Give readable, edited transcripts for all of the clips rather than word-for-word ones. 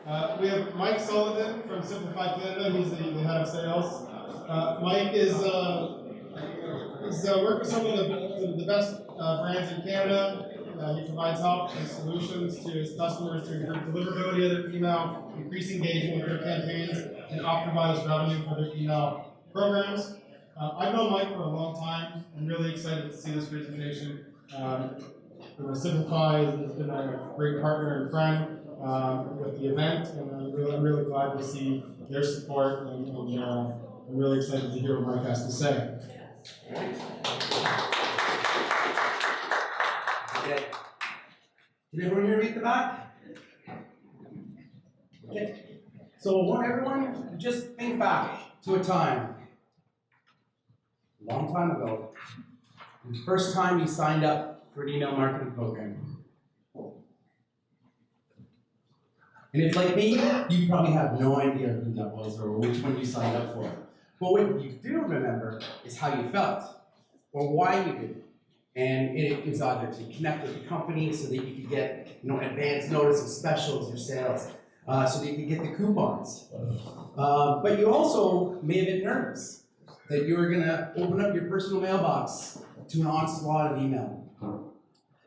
We have Mike Sullivan from Symplify Canada. He's the head of sales. Mike is worked with some of the best brands in Canada. He provides help and solutions to his customers to improve deliverability of their email, increase engagement with their campaigns, and optimize revenue for their email programs. I've known Mike for a long time. I'm really excited to see this presentation. Symplify has been a great partner and friend with the event, and I'm really glad to see their support, and I'm really excited to hear what Mike has to say. Okay. Did everyone hear me at the back? Okay. So I want everyone to just think back to a time, a long time ago, the first time you signed up for an email marketing program. And if, like me, you probably have no idea who that was or which one you signed up for. But what you do remember is how you felt, or why you did it. And it was either to connect with the company so that you could get advance notice of specials or sales, so that you could get the coupons. But you also may have been nervous that you were going to open up your personal mailbox to an onslaught of email.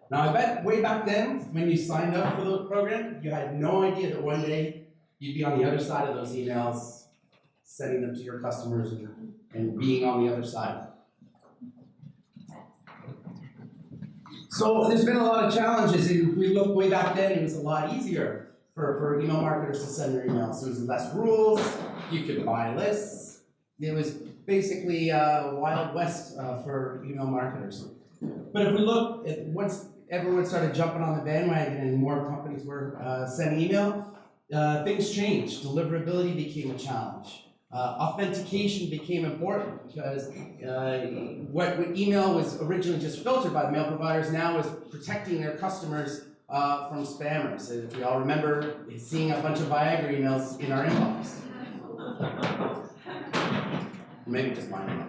Now, I bet way back then, when you signed up for the program, you had no idea that one day you'd be on the other side of those emails, sending them to your customers and being on the other side. So there's been a lot of challenges. If we look way back then, it was a lot easier for email marketers to send their emails. There was less rules. You could buy lists. It was basically Wild West for email marketers. But if we look at once everyone started jumping on the bandwagon and more companies were sending email, things changed. Deliverability became a challenge. Authentication became important because what email was originally just filtered by the mail providers now is protecting their customers from spammers. If we all remember seeing a bunch of Viagra emails in our inbox. Maybe just mine.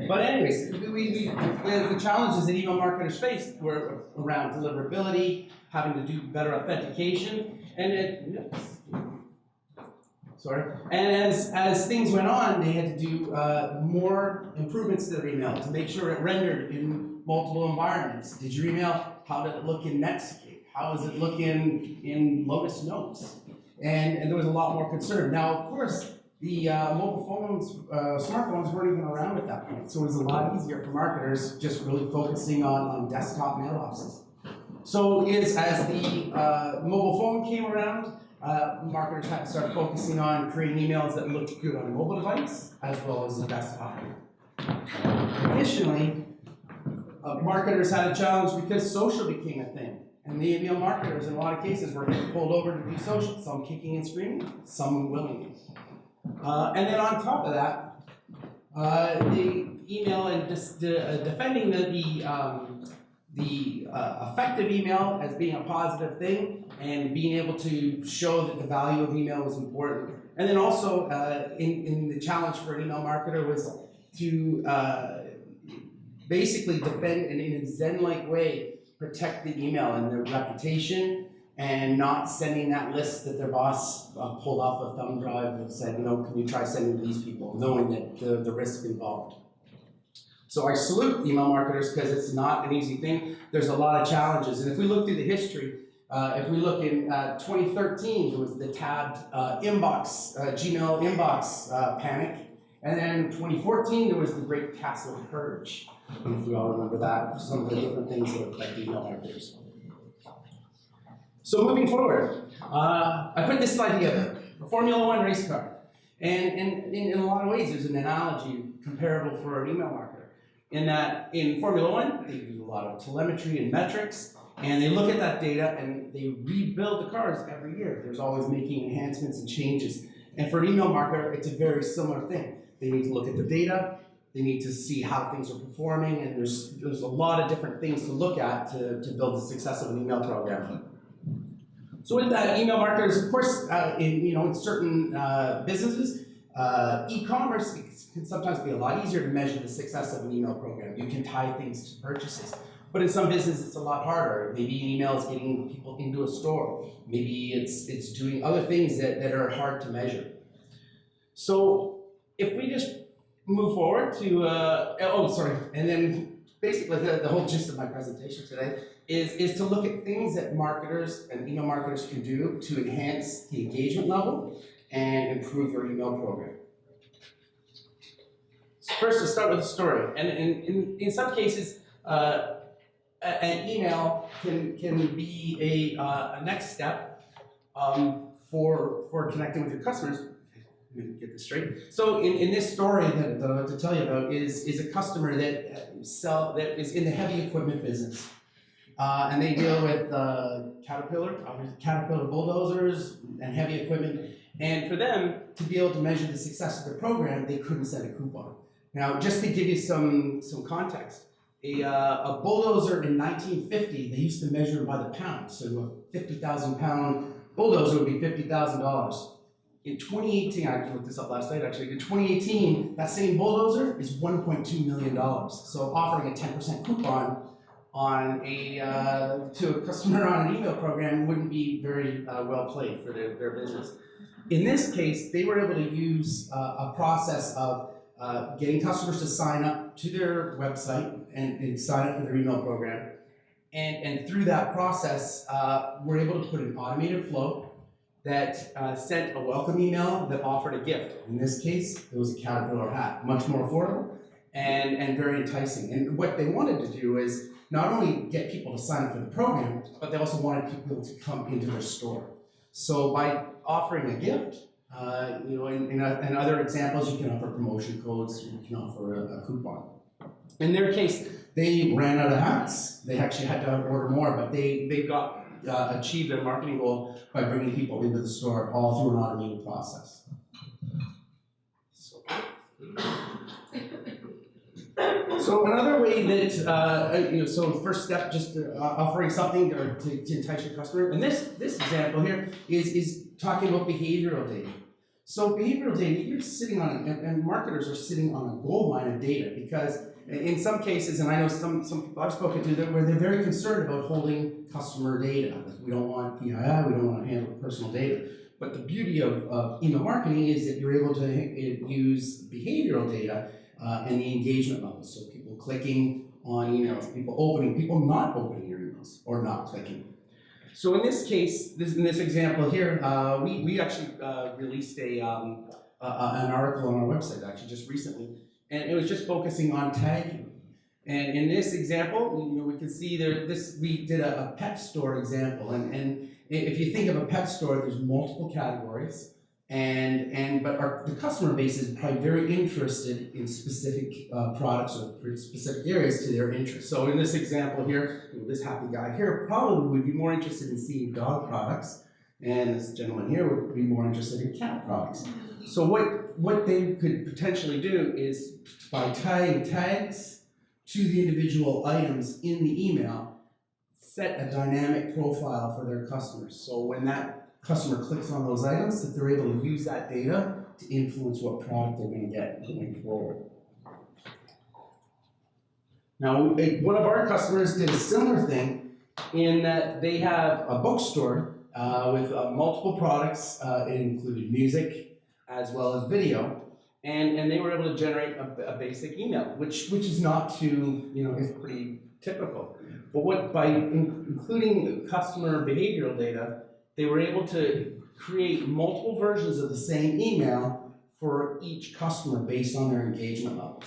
But anyways, the challenges that email marketers faced were around deliverability, having to do better authentication, and as things went on, they had to do more improvements to their email to make sure it rendered in multiple environments. Did your email, how did it look in Netscape? How does it look in Lotus Notes? And there was a lot more concern. Now, of course, the mobile phones, smartphones weren't even around at that point, so it was a lot easier for marketers just really focusing on desktop mailboxes. So as the mobile phone came around, marketers had to start focusing on creating emails that looked good on a mobile device as well as a desktop. Additionally, marketers had a challenge because social became a thing. And the email marketers, in a lot of cases, were getting pulled over to do social, some kicking and screaming, some willingly. And then on top of that, the email and defending the effective email as being a positive thing and being able to show that the value of email was important. And then also in the challenge for an email marketer was to basically defend and in a Zen-like way protect the email and their reputation and not sending that list that their boss pulled off a thumb drive and said, can you try sending to these people, knowing that the risk involved. So I salute email marketers because it's not an easy thing. There's a lot of challenges. And if we look through the history, if we look in 2013, there was the tabbed inbox, Gmail inbox panic. And then in 2014, there was the Great Castle Purge. If we all remember that, some of the different things that affect email marketers. So moving forward, I put this slide together, a Formula One race car. And in a lot of ways, there's an analogy comparable for an email marketer. In that, in Formula One, they do a lot of telemetry and metrics, and they look at that data and they rebuild the cars every year. There's always making enhancements and changes. And for an email marketer, it's a very similar thing. They need to look at the data, they need to see how things are performing, and there's a lot of different things to look at to build the success of an email program. So with that, email marketers, of course, in certain businesses, e-commerce can sometimes be a lot easier to measure the success of an email program. You can tie things to purchases. But in some businesses, it's a lot harder. Maybe an email is getting people into a store. Maybe it's doing other things that are hard to measure. So if we just move forward to, and then basically the whole gist of my presentation today is to look at things that marketers and email marketers can do to enhance the engagement level and improve their email program. So first, let's start with a story. And in some cases, an email can be a next step for connecting with your customers. Let me get this straight. So in this story that I have to tell you about is a customer that is in the heavy equipment business. And they deal with Caterpillar bulldozers and heavy equipment. And for them to be able to measure the success of their program, they couldn't send a coupon. Now, just to give you some context, a bulldozer in 1950, they used to measure by the pound. So a 50,000 pound bulldozer would be $50,000. In 2018, I looked this up last night actually, in 2018, that same bulldozer is $1.2 million. So offering a 10% coupon on to a customer on an email program wouldn't be very well played for their business. In this case, they were able to use a process of getting customers to sign up to their website and sign up for their email program. And through that process, we're able to put an automated flow that sent a welcome email that offered a gift. In this case, it was a Caterpillar hat, much more affordable and very enticing. And what they wanted to do is not only get people to sign up for the program, but they also wanted people to come into their store. So by offering a gift, in other examples, you can offer promotion codes, you can offer a coupon. In their case, they ran out of hats. They actually had to order more, but they got achieved their marketing goal by bringing people into the store all through an automated process. So another way that, so the first step, just offering something to entice your customer. And this example here is talking about behavioral data. So behavioral data, you're sitting on, and marketers are sitting on a gold mine of data, because in some cases, and I know some people I've spoken to, where they're very concerned about holding customer data. Like, we don't want PII, we don't want to handle personal data. But the beauty of email marketing is that you're able to use behavioral data and the engagement levels. So people clicking on emails, people opening, people not opening your emails, or not clicking. So in this case, in this example here, we actually released an article on our website actually just recently, and it was just focusing on tagging. And in this example, we can see there. We did a pet store example, and if you think of a pet store, there's multiple categories, but the customer base is probably very interested in specific products or specific areas to their interest. So in this example here, this happy guy here probably would be more interested in seeing dog products, and this gentleman here would be more interested in cat products. So what they could potentially do is, by tying tags to the individual items in the email, set a dynamic profile for their customers. So when that customer clicks on those items, that they're able to use that data to influence what product they're going to get going forward. Now, one of our customers did a similar thing in that they have a bookstore with multiple products. It included music as well as video, and they were able to generate a basic email, which is not too, is pretty typical. But by including customer behavioral data, they were able to create multiple versions of the same email for each customer based on their engagement levels.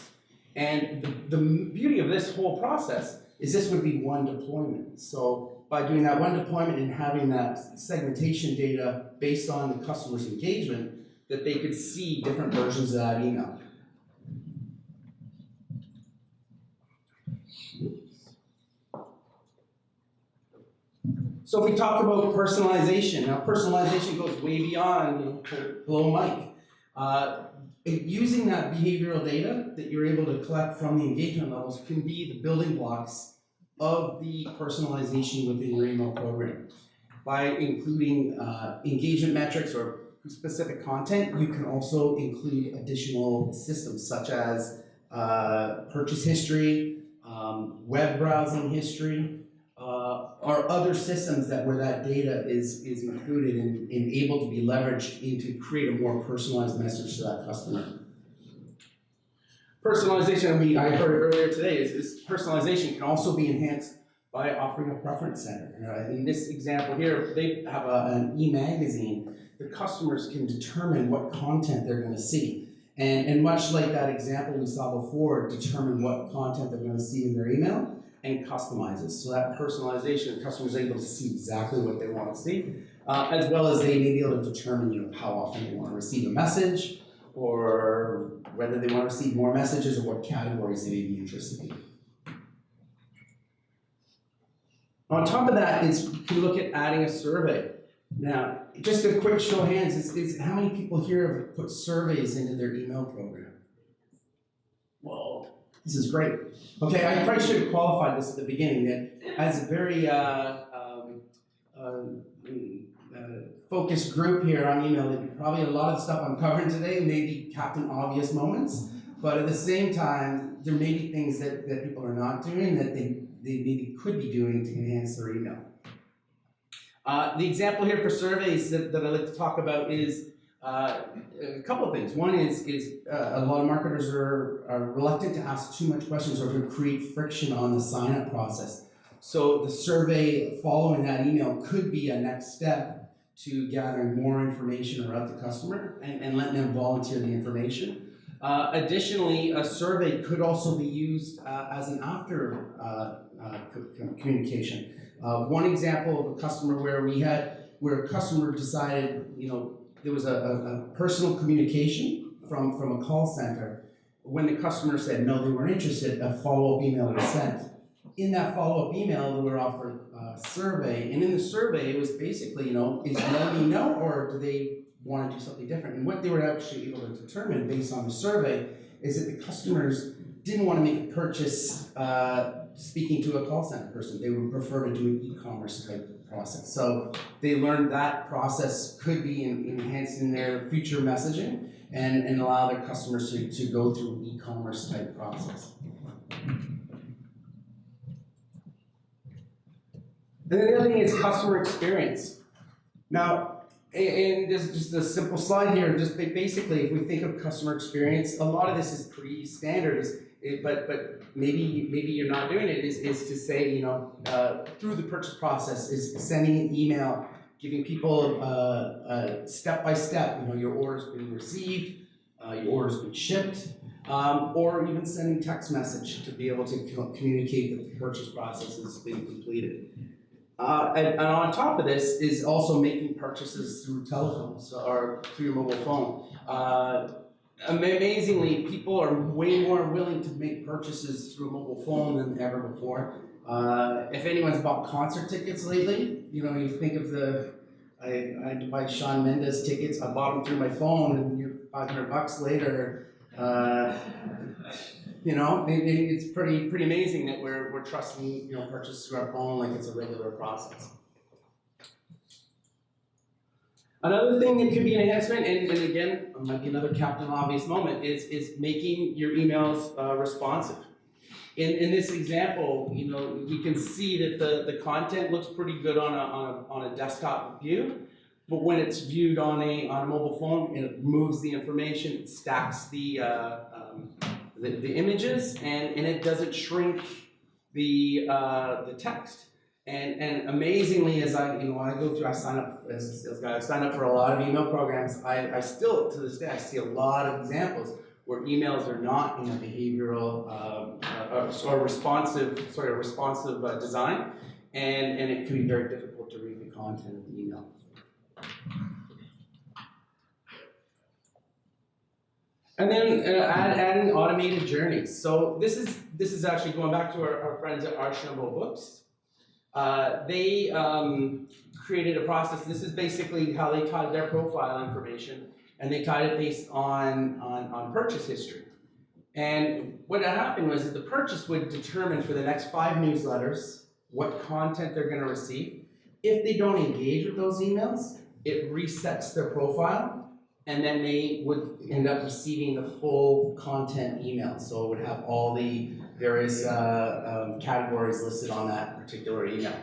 And the beauty of this whole process is this would be one deployment. So by doing that one deployment and having that segmentation data based on the customer's engagement, that they could see different versions of that email. So if we talk about personalization, now personalization goes way beyond below Mike. Using that behavioral data that you're able to collect from the engagement levels can be the building blocks of the personalization within your email program. By including engagement metrics or specific content, you can also include additional systems such as purchase history, web browsing history, or other systems where that data is included and able to be leveraged to create a more personalized message to that customer. Personalization, I heard earlier today, is personalization can also be enhanced by offering a preference center. In this example here, they have an e-magazine. The customers can determine what content they're going to see. And much like that example we saw before, determine what content they're going to see in their email and customize it. So that personalization, the customer is able to see exactly what they want to see, as well as they may be able to determine how often they want to receive a message, or whether they want to receive more messages, or what categories they may be interested in. On top of that is you can look at adding a survey. Now, just a quick show of hands, is how many people here have put surveys into their email program? Whoa, this is great. Okay, I probably should have qualified this at the beginning, that as a very focused group here on email, that probably a lot of the stuff I'm covering today may be Captain Obvious moments, but at the same time, there may be things that people are not doing that they maybe could be doing to enhance their email. The example here for surveys that I like to talk about is a couple of things. One is a lot of marketers are reluctant to ask too much questions or to create friction on the sign-up process. So the survey following that email could be a next step to gathering more information about the customer and letting them volunteer the information. Additionally, a survey could also be used as an after communication. One example of a customer where a customer decided, there was a personal communication from a call center. When the customer said no, they weren't interested, a follow-up email was sent. In that follow-up email, they were offered a survey, and in the survey, it was basically, is no mean no, or do they want to do something different? And what they were actually able to determine based on the survey is that the customers didn't want to make a purchase speaking to a call center person. They would prefer to do an e-commerce type process. So they learned that process could be enhanced in their future messaging and allow their customers to go through an e-commerce type process. And then the other thing is customer experience. Now, and this is just a simple slide here. Just basically, if we think of customer experience, a lot of this is pretty standard. But maybe you're not doing it. Is to say, through the purchase process, is sending an email, giving people step by step. Your order's been received, your order's been shipped, or even sending text message to be able to communicate that the purchase process has been completed. And on top of this is also making purchases through telephones or through your mobile phone. Amazingly, people are way more willing to make purchases through a mobile phone than ever before. If anyone's bought concert tickets lately, you think of I had to buy Shawn Mendes tickets. I bought them through my phone, and you're $500 later. It's pretty amazing that we're trusting purchase through our phone like it's a regular process. Another thing that could be an enhancement, and again, it might be another Captain Obvious moment, is making your emails responsive. In this example, we can see that the content looks pretty good on a desktop view, but when it's viewed on a mobile phone, it moves the information, it stacks the images, and it doesn't shrink the text. And amazingly, as I go through, I sign up as a sales guy. I sign up for a lot of email programs. I still, to this day, I see a lot of examples where emails are not in a behavioral or responsive design, and it can be very difficult to read the content of the email. And then adding automated journeys. So this is actually going back to our friends at Archambault Books. They created a process. This is basically how they tied their profile information, and they tied it based on purchase history. And what happened was that the purchase would determine for the next 5 newsletters what content they're going to receive. If they don't engage with those emails, it resets their profile, and then they would end up receiving the full content email. So it would have all the there is categories listed on that particular email.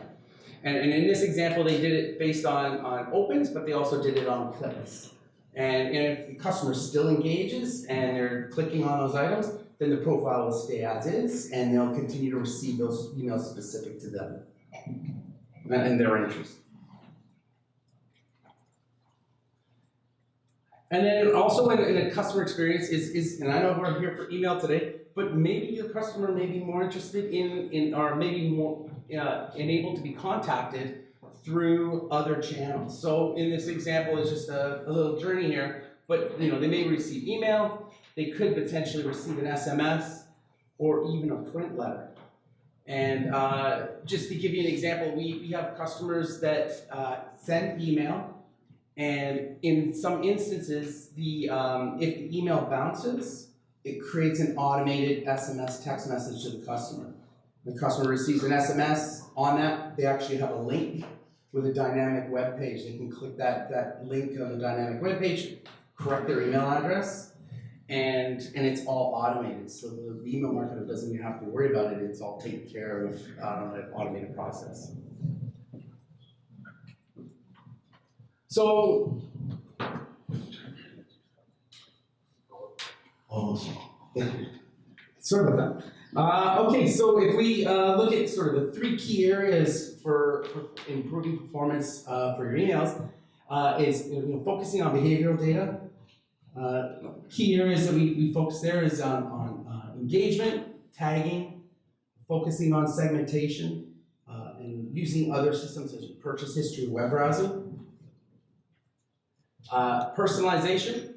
And in this example, they did it based on opens, but they also did it on clicks. And if the customer still engages and they're clicking on those items, then the profile will stay as is, and they'll continue to receive those emails specific to them and their interest. And then also in a customer experience is, and I know we're here for email today, but maybe your customer may be more interested in or maybe more enabled to be contacted through other channels. So in this example, it's just a little journey here, but they may receive email, they could potentially receive an SMS or even a print letter. And just to give you an example, we have customers that send email, and in some instances, if the email bounces, it creates an automated SMS text message to the customer. The customer receives an SMS. On that, they actually have a link with a dynamic web page. They can click that link on the dynamic web page, correct their email address, and it's all automated. So the email marketer doesn't even have to worry about it. It's all taken care of an automated process. So, sorry about that. Okay, so if we look at sort of the 3 key areas for improving performance for your emails, is focusing on behavioral data. Key areas that we focus there is on engagement, tagging, focusing on segmentation, and using other systems such as purchase history, web browsing. Personalization,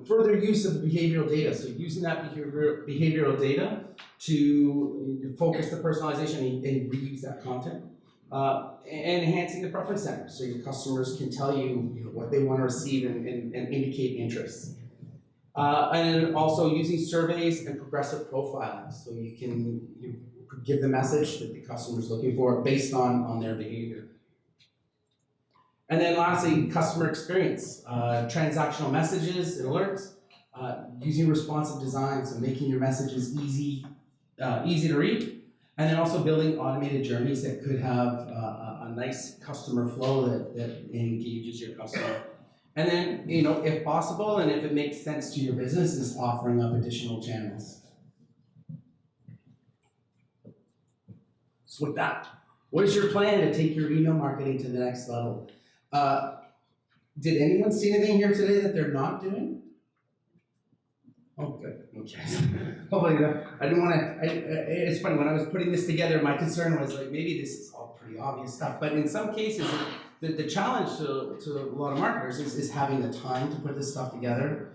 further use of the behavioral data. So using that behavioral data to focus the personalization and reuse that content. And enhancing the preference center, so your customers can tell you, what they want to receive and indicate interest. And also using surveys and progressive profiling, so you can give the message that the customer is looking for based on their behavior. And then lastly, customer experience, transactional messages and alerts, using responsive design, so making your messages easy to read, and then also building automated journeys that could have a nice customer flow that engages your customer. And then, if possible, and if it makes sense to your business, is offering up additional channels. So with that, what is your plan to take your email marketing to the next level? Did anyone see anything here today that they're not doing? Oh, good. Okay. Hopefully, I didn't want to. It's funny, when I was putting this together, my concern was like, maybe this is all pretty obvious stuff. But in some cases, the challenge to a lot of marketers is having the time to put this stuff together.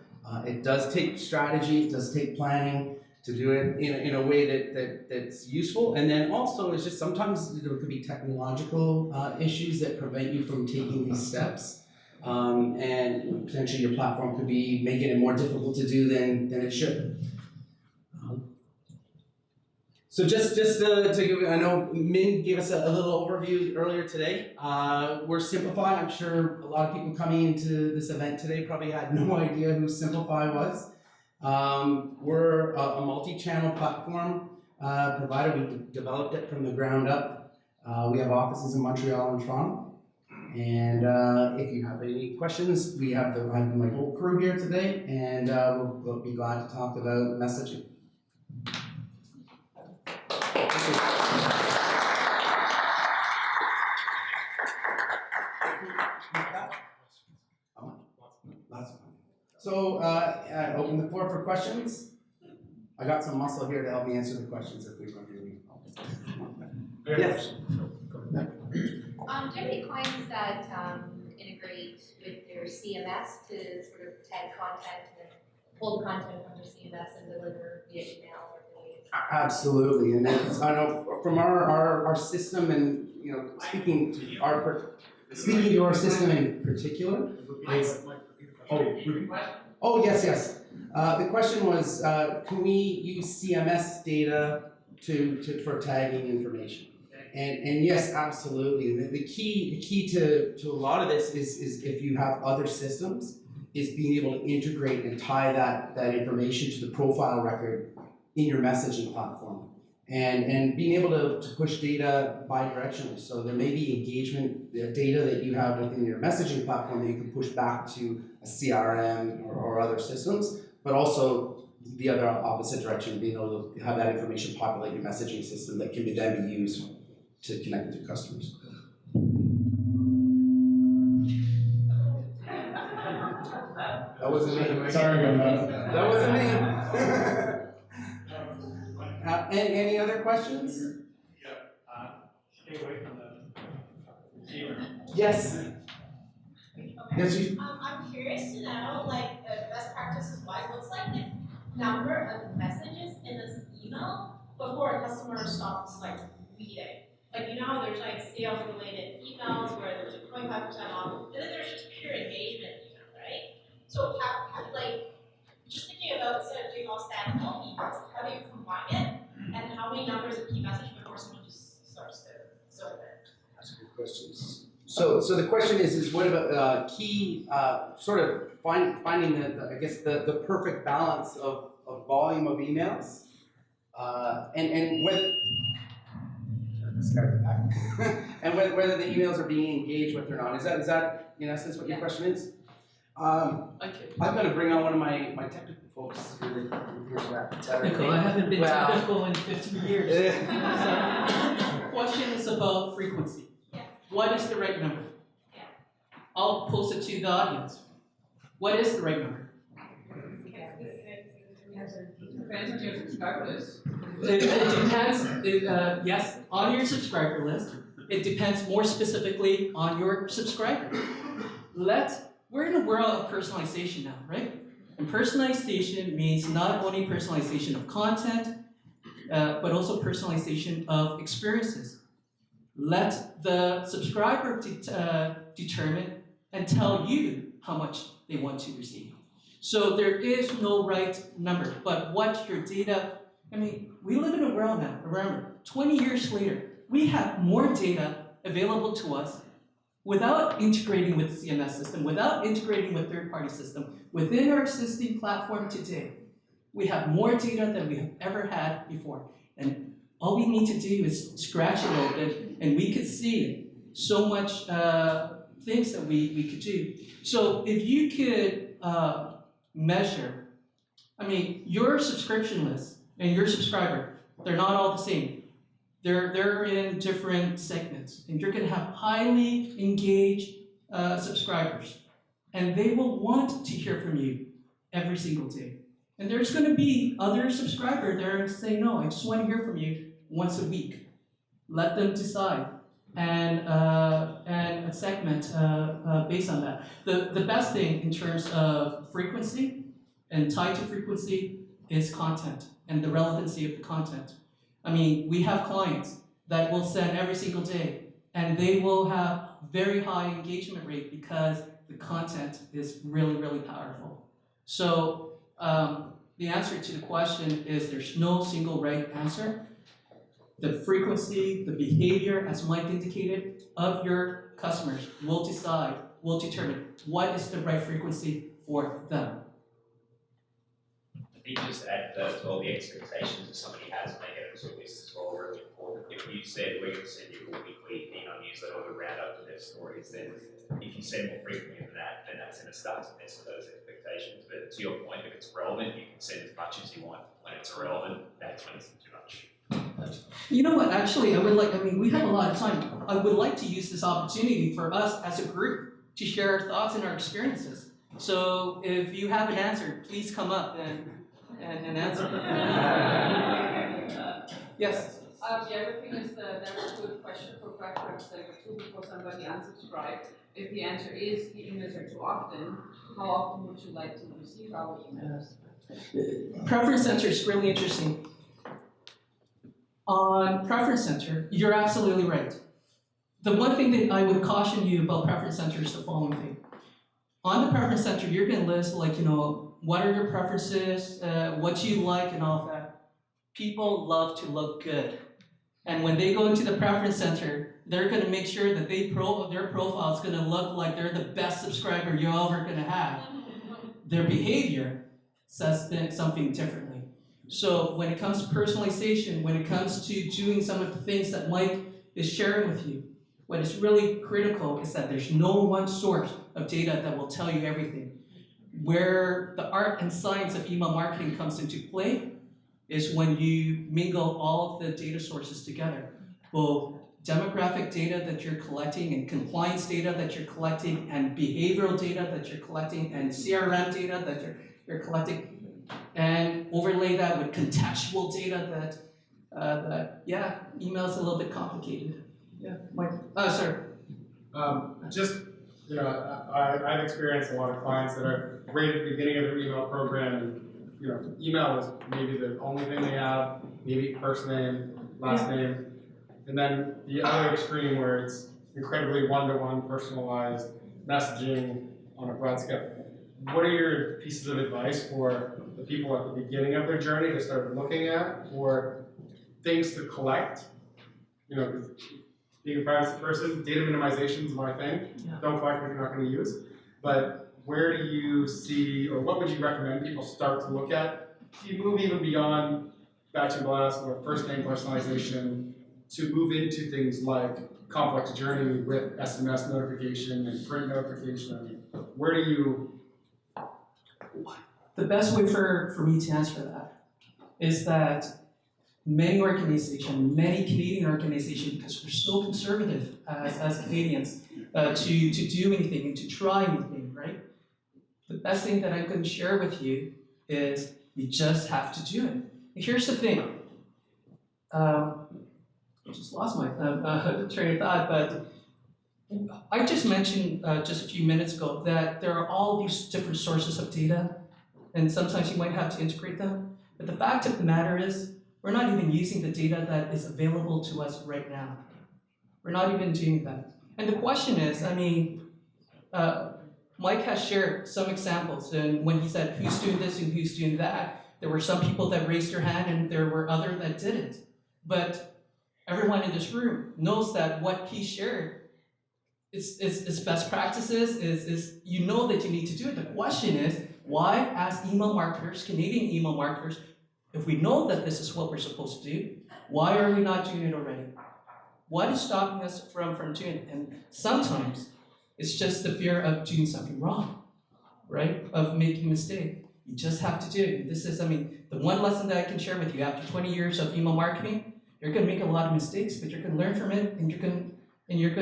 It does take strategy, it does take planning to do it in a way that's useful. And then also, it's just sometimes there could be technological issues that prevent you from taking these steps. And potentially your platform could be making it more difficult to do than it should. So just to give, I know Min gave us a little overview earlier today. We're Symplify. I'm sure a lot of people coming into this event today probably had no idea who Symplify was. We're a multi-channel platform provider. We developed it from the ground up. We have offices in Montreal and Toronto. And if you have any questions, I have my whole crew here today, and we'll be glad to talk about messaging. So I open the floor for questions. I got some muscle here to help me answer the questions if we run through them. Yes. Do you have any clients that integrate with their CMS to sort of tag content and pull the content from their CMS and deliver via email or via? Absolutely, and I know from our system, and speaking to our system in particular. Oh yes. The question was, can we use CMS data for tagging information? And yes, absolutely. The key to a lot of this is if you have other systems, is being able to integrate and tie that information to the profile record in your messaging platform. And being able to push data bi-directionally. So there may be engagement data that you have within your messaging platform that you can push back to a CRM or other systems, but also the other opposite direction, being able to have that information populate your messaging system that can then be used to connect with your customers. That wasn't me. Sorry about that. That wasn't me. Any other questions? Stay away from the receiver. Yes. Yes, you. I'm curious to know, like, best practices wise, what's like the number of messages in this email before a customer stops like reading? Like, you know how there's like sales related emails where there's a 25% off, and then there's just pure engagement email, right? So how like, just thinking about instead of doing all static emails, how do you combine it? And how many numbers of key message before someone just starts to sort it? That's a good question. So the question is what about key sort of finding the I guess the perfect balance of volume of emails and whether and whether the emails are being engaged with or not. Is that in essence what your question is? I'm going to bring on one of my technical folks here. Technical, I haven't been Well. technical in 15 years. So, the question is about frequency. Yeah. What is the right number? Yeah. I'll post it to the audience. What is the right number? Depends on your subscriber list. It depends, yes, on your subscriber list. It depends more specifically on your subscriber. We're in a world of personalization now, right? And personalization means not only personalization of content, but also personalization of experiences. Let the subscriber determine and tell you how much they want to receive. So there is no right number, but what your data, I mean, we live in a world now, remember, 20 years later, we have more data available to us without integrating with the CMS system, without integrating with third-party system. Within our existing platform today, we have more data than we have ever had before. And all we need to do is scratch it open, and we could see so much things that we could do. So if you could measure, I mean, your subscription list and your subscriber, they're not all the same. They're in different segments, and you're going to have highly engaged subscribers, and they will want to hear from you every single day. And there's going to be other subscribers that are saying, no, I just want to hear from you once a week. Let them decide and segment based on that. The best thing in terms of frequency and tied to frequency is content and the relevancy of the content. I mean, we have clients that will send every single day, and they will have very high engagement rate because the content is really, really powerful. So the answer to the question is there's no single right answer. The frequency, the behavior, as Mike indicated, of your customers will determine what is the right frequency for them. I think just to add to all the expectations that somebody has when they get into a list as well are really important. If you said we're going to send you a weekly email newsletter or a roundup to their stories, then if you send more frequently than that, then that's going to start to mess with those expectations. But to your point, if it's relevant, you can send as much as you want. When it's irrelevant, that's when it's too much. You know what, actually, we have a lot of time. I would like to use this opportunity for us as a group to share our thoughts and our experiences. So if you have an answer, please come up and answer. Yes? The other thing is that's a good question for preference, like before somebody unsubscribed. If the answer is the emails are too often, how often would you like to receive our emails? Preference Center is really interesting. On Preference Center, you're absolutely right. The one thing that I would caution you about Preference Center is the following thing. On the Preference Center, you're going to list, what are your preferences, what you like, and all of that. People love to look good. And when they go into the Preference Center, they're going to make sure that their profile is going to look like they're the best subscriber you're ever going to have. Their behavior says something differently. So when it comes to personalization, when it comes to doing some of the things that Mike is sharing with you, what is really critical is that there's no one source of data that will tell you everything. Where the art and science of email marketing comes into play is when you mingle all of the data sources together. Both demographic data that you're collecting and compliance data that you're collecting and behavioral data that you're collecting and CRM data that you're collecting, and overlay that with contextual data that email's a little bit complicated. Yeah, Mike. Sorry. Just, I've experienced a lot of clients that are right at the beginning of their email program, and, email is maybe the only thing they have, maybe first name, last name, and then the other extreme where it's incredibly one-to-one personalized messaging on a broad scale. What are your pieces of advice for the people at the beginning of their journey to start looking at for things to collect? Because being a privacy person, data minimization is my thing. Yeah. Don't collect what you're not going to use. But where do you see, or what would you recommend people start to look at? You move even beyond batch and blast or first name personalization to move into things like complex journey with SMS notification and print notification. Where do you? The best way for me to answer that is that many organizations, many Canadian organizations, because we're so conservative as Canadians, to do anything and to try anything, right? The best thing that I can share with you is you just have to do it. Here's the thing. I just lost my train of thought, but I just mentioned just a few minutes ago that there are all these different sources of data, and sometimes you might have to integrate them. But the fact of the matter is, we're not even using the data that is available to us right now. We're not even doing that. And the question is, Mike has shared some examples, and when he said who's doing this and who's doing that, there were some people that raised their hand and there were others that didn't. But everyone in this room knows that what he shared is best practices, is you know that you need to do it. The question is, why, as email marketers, Canadian email marketers, if we know that this is what we're supposed to do, why are we not doing it already? What is stopping us from doing it? And sometimes it's just the fear of doing something wrong, right? Of making a mistake. You just have to do it. This is, the one lesson that I can share with you after 20 years of email marketing, you're going to make a lot of mistakes, but you're going to learn from it, and you're going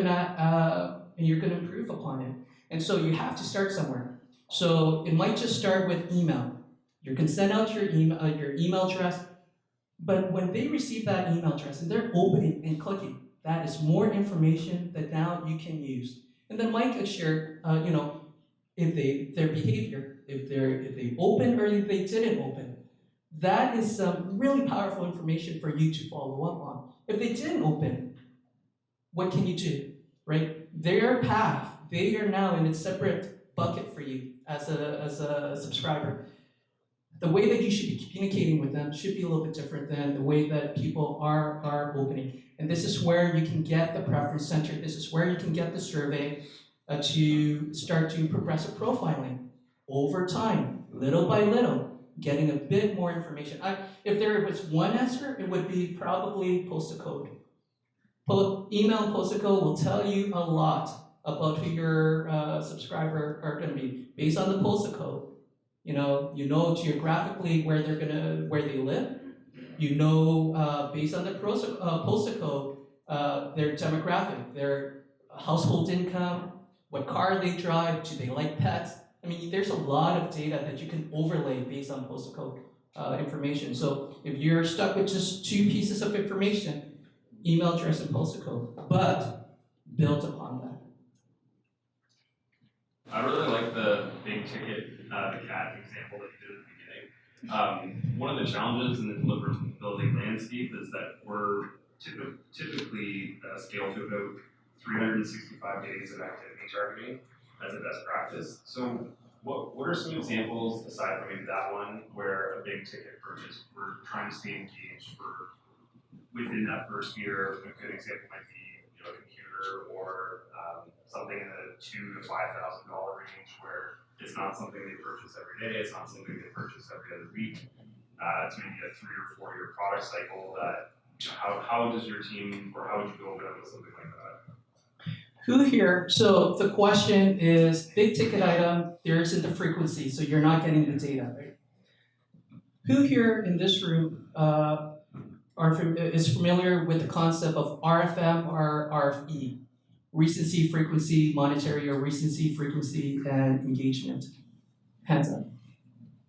to improve upon it. And so you have to start somewhere. So it might just start with email. You can send out your email address, but when they receive that email address and they're opening and clicking, that is more information that now you can use. And then Mike has shared, if their behavior, if they opened or if they didn't open, that is some really powerful information for you to follow up on. If they didn't open, what can you do, right? Their path, they are now in a separate bucket for you as a subscriber. The way that you should be communicating with them should be a little bit different than the way that people are opening. And this is where you can get the preference center. This is where you can get the survey to start doing progressive profiling over time, little by little, getting a bit more information. If there was one answer, it would be probably postal code. Email and postal code will tell you a lot about who your subscriber are going to be based on the postal code. You know geographically where they live. You know based on the postal code, their demographic, their household income, what car they drive, do they like pets? There's a lot of data that you can overlay based on postal code information. So if you're stuck with just two pieces of information, email address and postal code, but build upon that. I really like the big ticket, the cat example that you did at the beginning. One of the challenges in the deliverability landscape is that we're typically scaled to about 365 days of activity targeting as a best practice. So what are some examples, aside from maybe that one, where a big ticket purchase, we're trying to stay engaged for within that first year? A good example might be a computer or something in the $2,000 to $5,000 range, where it's not something they purchase every day, it's not something they purchase every other week. it's maybe a 3 or 4 year product cycle that, how does your team, or how would you go about with something like that? Who here, so the question is, big ticket item, there isn't the frequency, so you're not getting the data, right? Who here in this room is familiar with the concept of RFM or RFE? Recency, frequency, monetary or recency, frequency, and engagement. Hands up.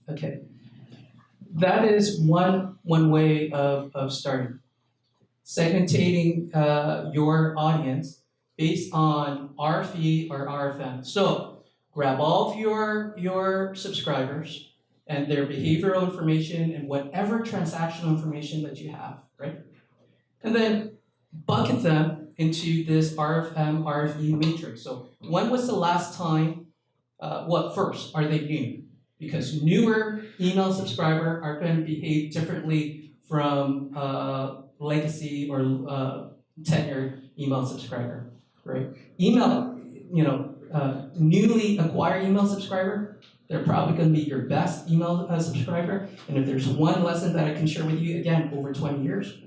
Okay. That is one way of starting. Segmentating your audience based on RFE or RFM. So grab all of your subscribers and their behavioral information and whatever transactional information that you have, right? And then bucket them into this RFM, RFE matrix. So when was the last time, first, are they new? Because newer email subscriber are going to behave differently from legacy or tenured email subscriber, right? Email, newly acquired email subscriber, they're probably going to be your best email subscriber. And if there's one lesson that I can share with you, again, over 20 years,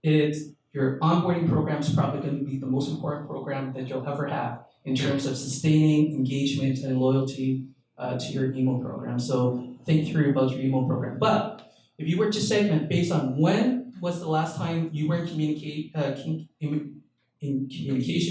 it's your onboarding program is probably going to be the most important program that you'll ever have in terms of sustaining engagement and loyalty to your email program. So think through about your email program. But if you were to segment based on when was the last time you were in communication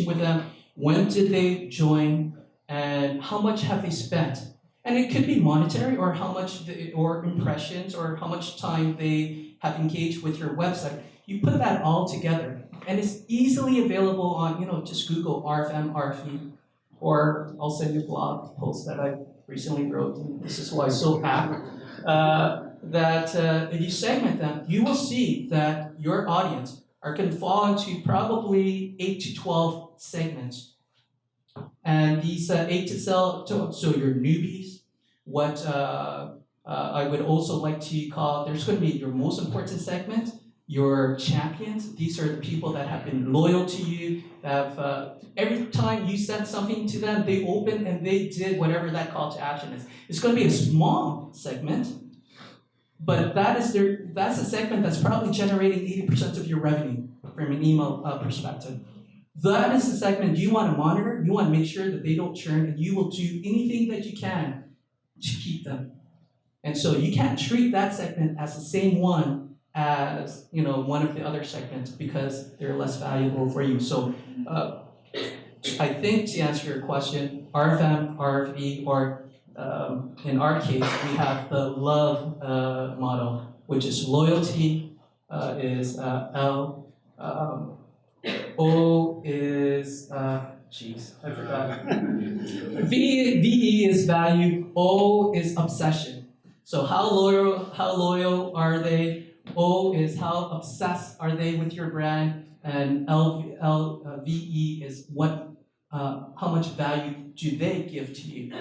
with them, when did they join, and how much have they spent? And it could be monetary, or how much, or impressions, or how much time they have engaged with your website. You put that all together, and it's easily available on, just Google RFM, RFE, or I'll send you a blog post that I recently wrote, and this is why I'm so happy, that if you segment them, you will see that your audience are going to fall into probably 8 to 12 segments. And these 8 to 12, so your newbies, what I would also like to call, there's going to be your most important segment, your champions. These are the people that have been loyal to you, have every time you send something to them, they open and they did whatever that call to action is. It's going to be a small segment, but that's a segment that's probably generating 80% of your revenue from an email perspective. That is the segment you want to monitor. You want to make sure that they don't churn, and you will do anything that you can to keep them. And so you can't treat that segment as the same one as one of the other segments because they're less valuable for you. So I think to answer your question, RFM, RFE, or in our case, we have the love model, which is loyalty is L. O is, I forgot. VE is value, O is obsession. So how loyal are they? O is how obsessed are they with your brand, and VE is how much value do they give to you?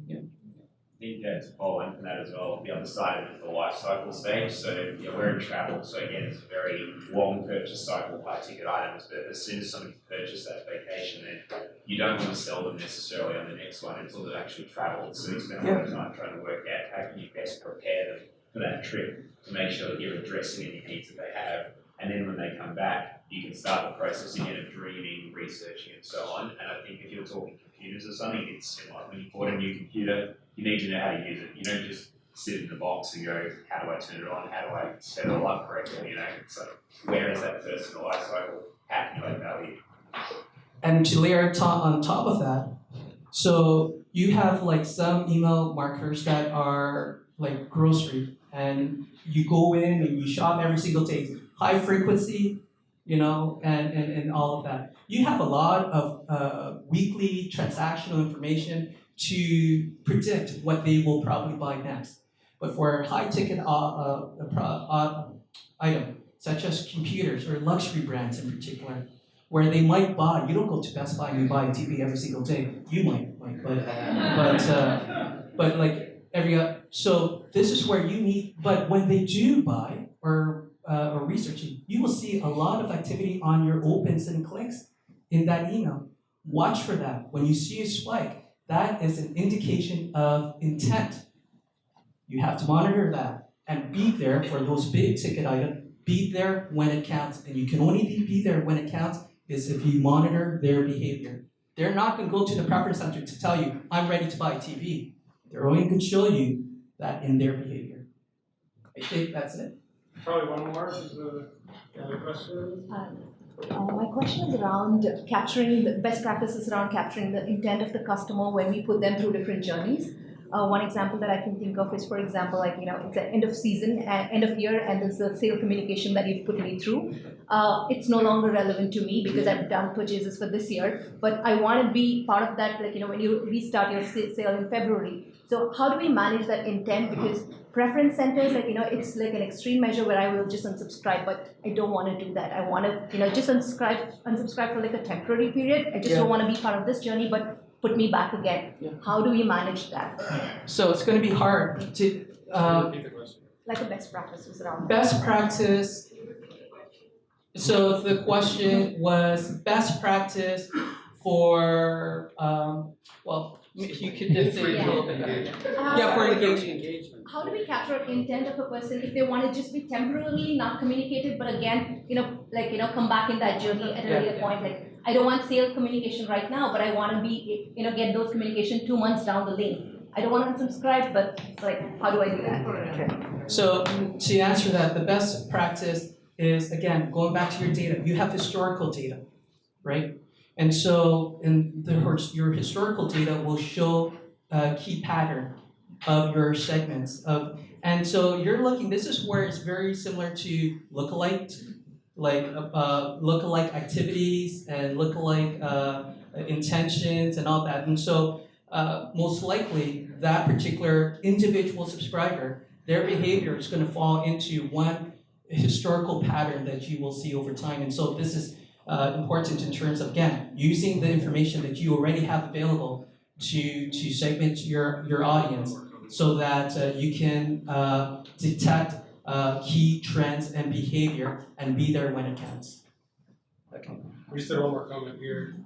I think that's following from that as well. The other side of it is the life cycle stage. So we're in travel, so again, it's a very long purchase cycle, high ticket items. But as soon as somebody's purchased that vacation, then you don't want to sell them necessarily on the next one until they've actually traveled. So you spend a lot of time trying to work out how can you best prepare them for that trip to make sure that you're addressing any needs that they have. And then when they come back, you can start the process again of dreaming, researching, and so on. And I think if you're talking computers or something, it's similar. When you bought a new computer, you need to know how to use it. You don't just sit in the box and go, how do I turn it on? How do I set it all up correctly? So where is that personal life cycle? How can you add value? And to layer on top of that, so you have some email marketers that are like grocery, and you go in and you shop every single day, high frequency, and all of that. You have a lot of weekly transactional information to predict what they will probably buy next. But for a high ticket item, such as computers or luxury brands in particular, where they might buy, you don't go to Best Buy and you buy a TV every single day. You might, but so this is where you need, but when they do buy or researching, you will see a lot of activity on your opens and clicks in that email. Watch for that. When you see a spike, that is an indication of intent. You have to monitor that. and be there for those big ticket items. Be there when it counts, and you can only be there when it counts is if you monitor their behavior. They're not going to go to the preference center to tell you, I'm ready to buy a TV. They're only going to show you that in their behavior. I think that's it. Probably one more, is the other question? My question is around capturing the best practices around capturing the intent of the customer when we put them through different journeys. One example that I can think of is, for example, like, it's the end of season, end of year, and there's a sale communication that you've put me through. It's no longer relevant to me because I've done purchases for this year, but I want to be part of that, like, when you restart your sale in February. So how do we manage that intent? Because preference centers, like, it's like an extreme measure where I will just unsubscribe, but I don't want to do that. I want to, just unsubscribe for like a temporary period. I just don't want to be part of this journey, but put me back again. How do we manage that? So it's going to be hard to Repeat the question. Like a best practices around best practice. So the question was best practice for well, you could differentiate a little bit better. For engagement. How do we capture intent of a person if they want to just be temporarily not communicated, but again, come back in that journey at an earlier point? Like, I don't want sales communication right now, but I want to be, get those communication 2 months down the lane. I don't want to unsubscribe, but like, how do I do that? So to answer that, the best practice is, again, going back to your data. You have historical data, right? And so your historical data will show a key pattern of your segments and so you're looking, this is where it's very similar to lookalike, lookalike activities and lookalike intentions and all that. And so most likely that particular individual subscriber, their behavior is going to fall into one historical pattern that you will see over time. And so this is important in terms of, again, using the information that you already have available to segment your audience so that you can detect key trends and behavior and be there when it counts. Okay. We just did one more comment here.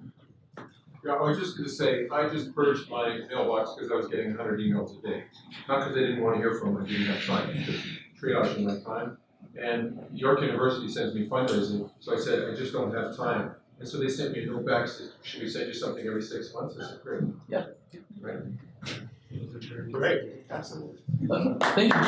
Yeah, I was just going to say, I just purged my mailbox because I was getting 100 emails a day. Not because I didn't want to hear from them, I didn't have time, just triaging my time. And York University sends me fundraising, so I said, I just don't have time. And so they sent me a note back, said, should we send you something every 6 months? I said, great. Yeah. Right. Great. Absolutely. Thank you.